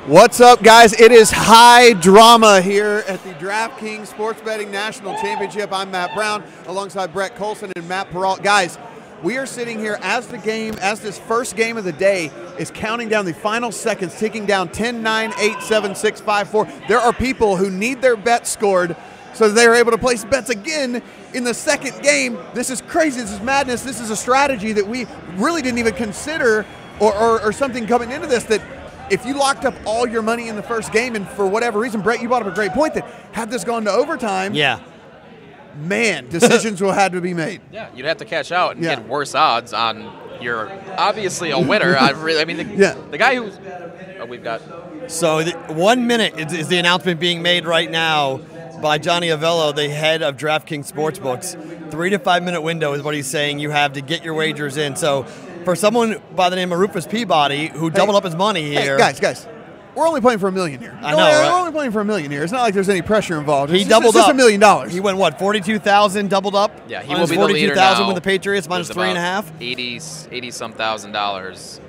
What's up, guys? It is high drama here at the DraftKings Sports Betting National Championship. I'm Matt Brown alongside Brett Collson and Matt Perrault. Guys, we are sitting here as this first game of the day is counting down the final seconds, ticking down 10, 9, 8, 7, 6, 5, 4. There are people who need their bets scored so that they're able to place bets again in the second game. This is crazy. This is madness. This is a strategy that we really didn't even consider or something coming into this, that if you locked up all your money in the first game, and for whatever reason, Brett, you brought up a great point, that had this gone to overtime, man, decisions will have to be made. Yeah, you'd have to cash out and get worse odds on your obviously a winner. The guy who's we've got. So 1 minute is the announcement being made right now by Johnny Avello, the head of DraftKings Sportsbooks. 3 to 5 minute window is what he's saying you have to get your wagers in. So for someone by the name of Rufus Peabody, who doubled up his money here. Hey, guys, we're only playing for $1 million here. I know, right? We're only playing for $1 million here. It's not like there's any pressure involved. He doubled up. It's just $1 million. He went, what, 42,000 doubled up? Yeah, he will be the leader now. 42,000 with the Patriots, minus 3.5. 80-some thousand dollars.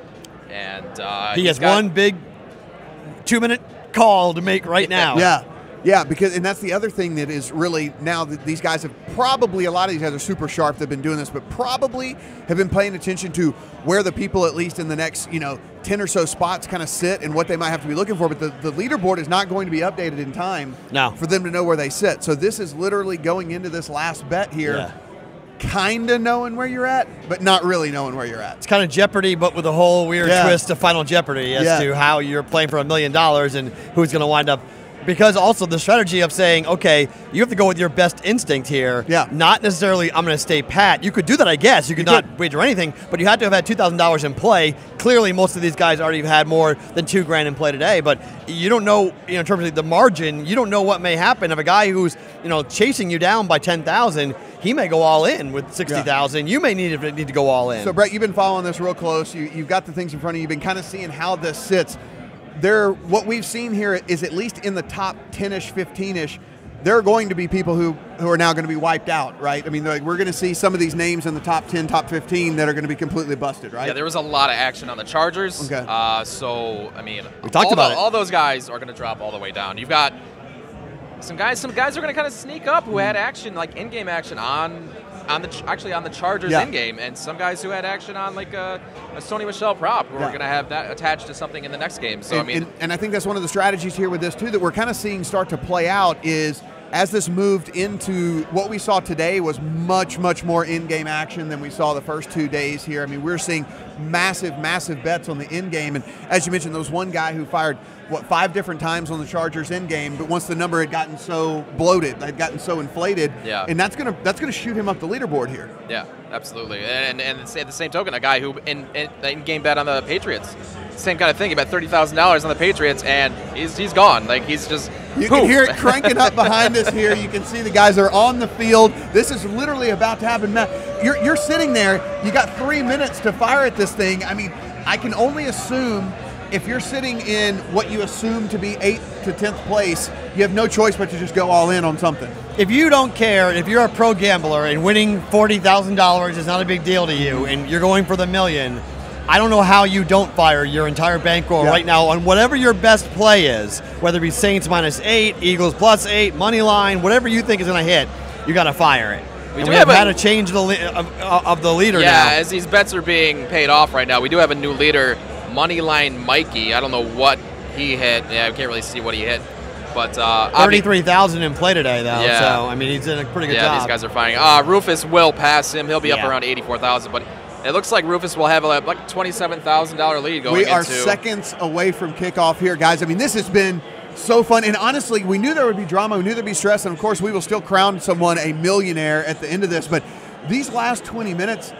And he has one big 2 minute call to make right now. Yeah, and that's the other thing that is really, now that these guys have probably, a lot of these guys are super sharp, they've been doing this, but probably have been paying attention to where the people, at least in the next 10 or so spots, kind of sit and what they might have to be looking for. But the leaderboard is not going to be updated in time for them to know where they sit. So this is literally going into this last bet here, kind of knowing where you're at, but not really knowing where you're at. It's kind of Jeopardy, but with a whole weird twist to Final Jeopardy as to how you're playing for $1 million and who's going to wind up. Because also the strategy of saying, okay, you have to go with your best instinct here. Not necessarily, I'm going to stay pat. You could do that, I guess. You could not wager anything, but you had to have had $2,000 in play. Clearly, most of these guys already had more than $2,000 in play today. But you don't know, in terms of the margin, you don't know what may happen. If a guy who's, chasing you down by 10,000, he may go all in with 60,000. You may need to go all in. So, Brett, you've been following this real close. You've got the things in front of you. You've been kind of seeing how this sits. What we've seen here is, at least in the top 10-ish, 15-ish, there are going to be people who are now going to be wiped out, right? I mean, we're going to see some of these names in the top 10, top 15 that are going to be completely busted, right? Yeah, there was a lot of action on the Chargers. Okay. So, I mean, we talked about it. All those guys are going to drop all the way down. You've got some guys are going to kind of sneak up who had action, like in-game action on the Chargers in-game, and some guys who had action on like a Sony Michel prop who are going to have that attached to something in the next game. So and I think that's one of the strategies here with this too that we're kind of seeing start to play out is, as this moved into what we saw today was much, much more in-game action than we saw the first 2 days here. I mean, we're seeing massive, massive bets on the in-game. And as you mentioned, there was one guy who fired, 5 different times on the Chargers in-game, but once the number had gotten so bloated, had gotten so inflated, and that's gonna shoot him up the leaderboard here. Yeah, absolutely. And at the same token, a guy who in-game bet on the Patriots, same kind of thing. He bet $30,000 on the Patriots, and he's gone. Like, he's just You can hear it cranking up behind us here. You can see the guys are on the field. This is literally about to happen. Matt, you're sitting there. You got 3 minutes to fire at this thing. I mean, I can only assume if you're sitting in what you assume to be 8th to 10th place, you have no choice but to just go all in on something. If you don't care, if you're a pro gambler and winning $40,000 is not a big deal to you, and you're going for the $1 million, I don't know how you don't fire your entire bankroll right now on whatever your best play is, whether it be Saints -8, Eagles +8, money line, whatever you think is going to hit, you got to fire it. We have had a change of the leader now. Yeah, as these bets are being paid off right now, we do have a new leader, Moneyline Mikey. I don't know what he hit. Yeah, I can't really see what he hit. But 33,000 in play today, though. Yeah. So, I mean, he's in a pretty good job. Yeah, these guys are fighting. Rufus will pass him. He'll be up around 84,000, but it looks like Rufus will have like a $27,000 lead going into. We are seconds away from kickoff here, guys. I mean, this has been so fun. And honestly, we knew there would be drama. We knew there'd be stress. And, of course, we will still crown someone a millionaire at the end of this. But these last 20 minutes,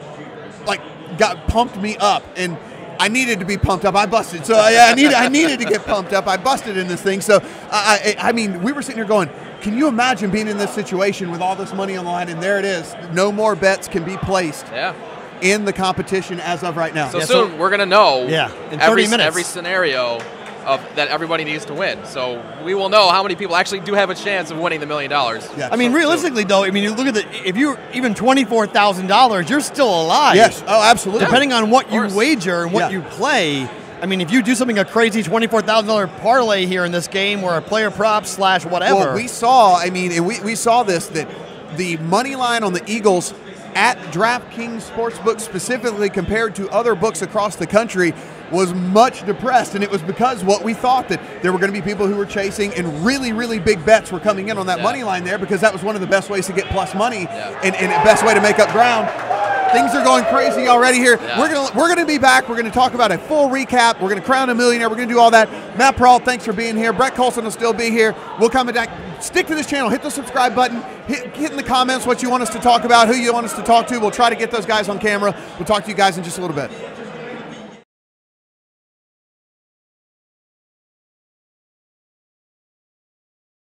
pumped me up. And I needed to be pumped up. I busted. So, I needed to get pumped up. I busted in this thing. So, I mean, we were sitting here going, can you imagine being in this situation with all this money on the line? And there it is. No more bets can be placed. In the competition as of right now. So soon we're going to know in 30 minutes. Every scenario that everybody needs to win. So we will know how many people actually do have a chance of winning the $1 million. I mean, realistically, though, I mean, you look at if you're even $24,000, you're still alive. Yes. Oh, absolutely. Depending on what you wager and what you play, I mean, if you do something a crazy $24,000 parlay here in this game, or a player prop / whatever. Well, we saw. I mean, we saw this, that the money line on the Eagles at DraftKings Sportsbook specifically, compared to other books across the country, was much depressed, and it was because what we thought, that there were going to be people who were chasing, and really, really big bets were coming in on that money line there, because that was one of the best ways to get plus money, and the best way to make up ground. Things are going crazy already here. Yeah. We're gonna be back. We're gonna talk about a full recap. We're gonna crown a millionaire. We're gonna do all that. Matt Perrault, thanks for being here. Brett Collson will still be here. We'll come back. Stick to this channel. Hit the subscribe button. Hit in the comments what you want us to talk about, who you want us to talk to. We'll try to get those guys on camera. We'll talk to you guys in just a little bit.